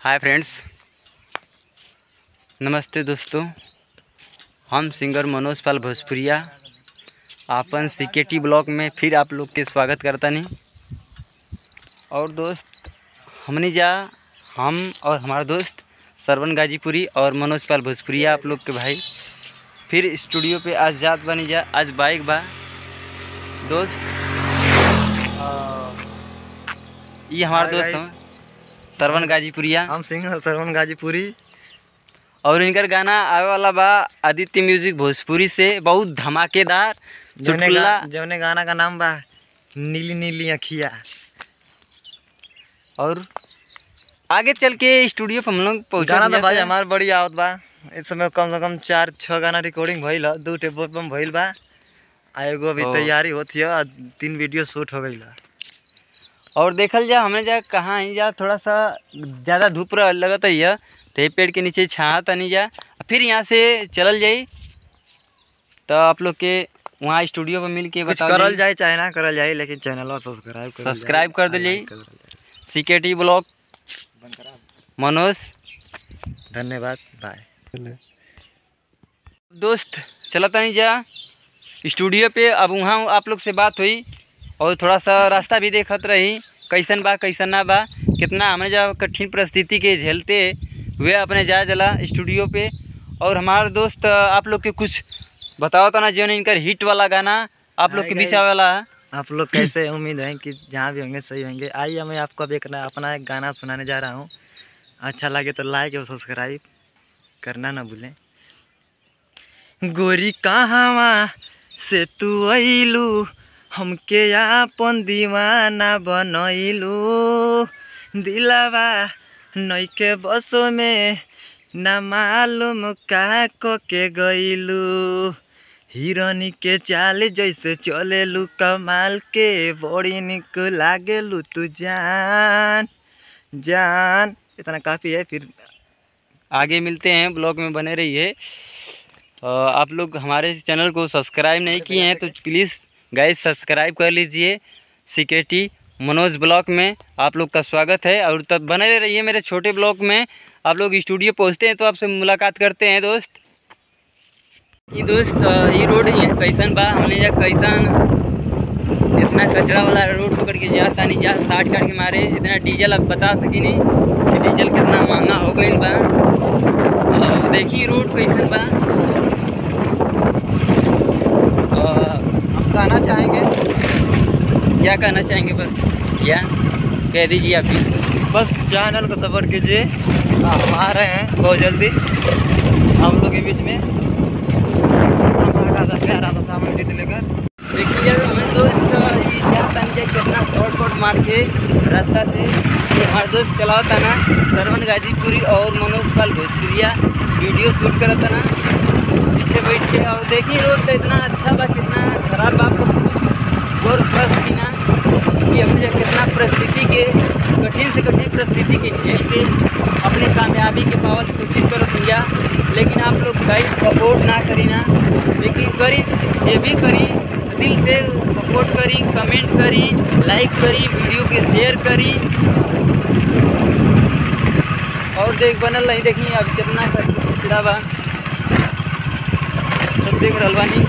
Hi friends, नमस्ते दोस्तों। हम सिंगर मनोज पाल भोजपुरिया आपन सीकेटी ब्लॉग में फिर आप लोग के स्वागत करता नहीं। और दोस्त हम और हमारा दोस्त सरवन गाजीपुरी और मनोज पाल भोजपुरिया आप लोग के भाई फिर स्टूडियो पे आज जात बनी जा। आज बाइक बा दोस्त, ये हमारा दोस्त हम सरवन गाजीपुरिया, हम सिंगर सरवन गाजीपुरी। और इनकर गाना आवे वाला बा आदित्य म्यूजिक भोजपुरी से, बहुत धमाकेदार चुटकुला। जौने गाना का नाम बा नीली नीली अखिया। और आगे चल के स्टूडियो पर हम लोग पहुँचा गाना तो भाई हमार बड़ी आवत बा। इस समय कम से कम 4-6 गाना रिकॉर्डिंग भइल, 2 टेप बम भइल बा, एगो अभी तैयारी होती है, 3 वीडियो शूट हो गई। और देखल जा हमने जा कहाँ ही जा, थोड़ा सा ज़्यादा धूप लगत है तो पेड़ के नीचे छाया तनी जा, फिर यहाँ से चलल जाई तो आप लोग के वहाँ स्टूडियो पर मिल के बता करल जाए चाहे ना करल जाए, लेकिन चैनल सब्सक्राइब कर दे जाई। सीकेटी ब्लॉग मनोज, धन्यवाद, बाय दोस्त। चला तनी जा स्टूडियो पे। अब वहाँ आप लोग से बात हुई और थोड़ा सा रास्ता भी देखत रही, कैसन बा कैसन ना बा, कितना हमने जा कठिन परिस्थिति के झेलते हुए अपने जा जला स्टूडियो पे। और हमारे दोस्त आप लोग के कुछ बताओ तो ना, जो इनकर हिट वाला गाना आप लोग के बीच वाला। आप लोग कैसे उम्मीद है कि जहाँ भी होंगे सही होंगे। आइए मैं आपको अपना एक गाना सुनाने जा रहा हूँ। अच्छा लगे तो लाइक और सब्सक्राइब करना ना भूलें। गोरी कहाँ से तू अइलू, हमके आपन दीवाना बनइलू, दिलावा नइके बसो में ना मालूम का के गइलू, हिरनी के चाल जैसे चलेलू, कमाल के बड़ी निक लागेलू तू जान जान। इतना काफ़ी है, फिर आगे मिलते हैं। ब्लॉग में बने रहिए। आप लोग हमारे चैनल को सब्सक्राइब नहीं किए हैं तो प्लीज़ गाइस सब्सक्राइब कर लीजिए। सीकेटी मनोज ब्लॉग में आप लोग का स्वागत है। और तब बने रहिए मेरे छोटे ब्लॉग में। आप लोग स्टूडियो पहुंचते हैं तो आपसे मुलाकात करते हैं दोस्त। ये दोस्त ये रोड कैसन बा, हमने जा कैसन इतना कचरा वाला रोड पकड़ के जाता नहीं जा, 60 काट के मारे इतना डीजल। अब बता सकी नहीं कि डीजल कितना महंगा हो गई बा। और देखिए रोड कैसन बा। कहना चाहेंगे, क्या कहना चाहेंगे? बस क्या कह दीजिए आप भी। बस चैनल को सपोर्ट कीजिए। हम आ रहे हैं बहुत जल्दी आप लोगों के बीच में। हम प्यारा था सामने जीत लेकर। देखिए हमें दोस्त कितना शॉर्ट मार के रास्ता से हमारे दोस्त चला था ना, सरवन गाजीपुरी और मनोज पाल भोजपुरिया वीडियो शूट करा था ना पीछे बैठ के। और देखिए रोड तो इतना अच्छा बा, कितना खराब बा, और प्लस की ना कि हम जब कितना परिस्थिति के कठिन से कठिन परिस्थिति के झेल के अपने कामयाबी के पावर की कोशिश करो भैया। लेकिन आप लोग गाइड सपोर्ट ना करी ना, लेकिन करी ये भी करी, दिल से सपोर्ट करी, कमेंट करी, लाइक करी, वीडियो के शेयर करी। और देख बनल नहीं, देखिए अब कितना कचरा बा, सब देख रहा बानी।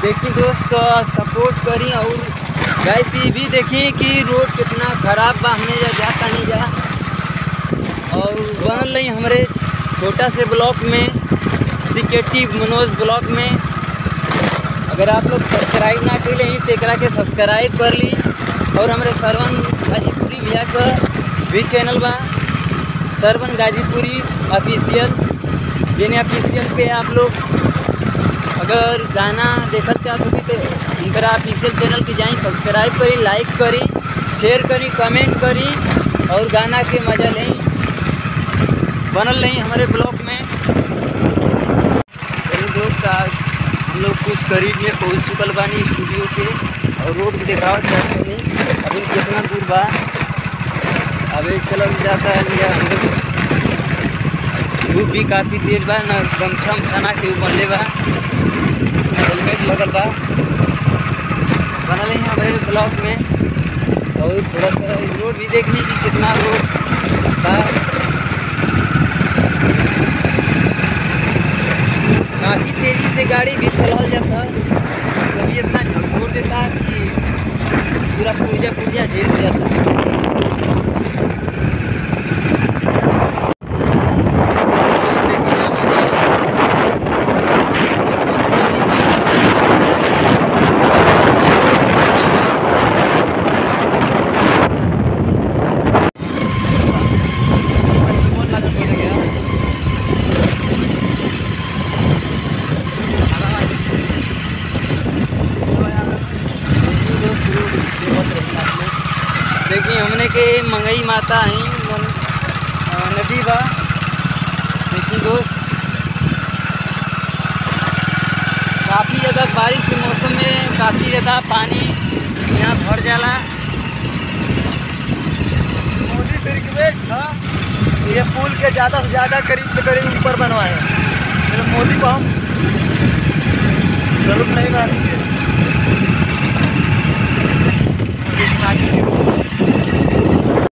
देखिए दोस्त सपोर्ट करी। और गाइस ये भी देखिए कि रोड कितना ख़राब बा, हमने जाता नहीं जा। और बनल नहीं हमारे छोटा से ब्लॉक में, सीकेटी मनोज ब्लॉक में। अगर आप लोग सब्सक्राइब ना कर लें तो एकरा के सब्सक्राइब कर ली। और हमारे सरवन गाजीपुरी भैया का भी चैनल बा, सरवन गाजीपुरी ऑफिशियल, जिन्हें ऑफिशियल पे आप लोग अगर गाना देखना चाहते हो तो इनका ऑफिशियल चैनल की जाएँ, सब्सक्राइब करी, लाइक करी, शेयर करी, कमेंट करी और गाना के मज़ा लें। बनल नहीं हमारे ब्लॉग में। कुछ करीब में पहुँच चुकल बानी स्टूडियो के और रोड भी दिखावत चाहते नहीं अभी कितना दूर बा। अभी चलल जाता है लिया धूप भी काफ़ी तेज बा न गमछा उमछाना के बनले बा हेलमेट लगल बा बनल है हमारे ब्लॉक में। और थोड़ा सा रोड भी देखने की कितना रोड बा काफ़ी तेज़ी से गाड़ी भी चलाल जाता कभी इतना झकझोर देता कि पूरा पुर्जा झेल जाता। देखिए हमने के मंगई माता ही नदी बा। देखिए दोस्त काफ़ी ज़्यादा बारिश के मौसम में काफ़ी ज़्यादा पानी यहाँ भर जाला। मोदी से रिक्वेस्ट था ये पुल के ज़्यादा से ज़्यादा करीब से करीब ऊपर बनवाए। फिर मोदी को हम जरूर नहीं मारेंगे।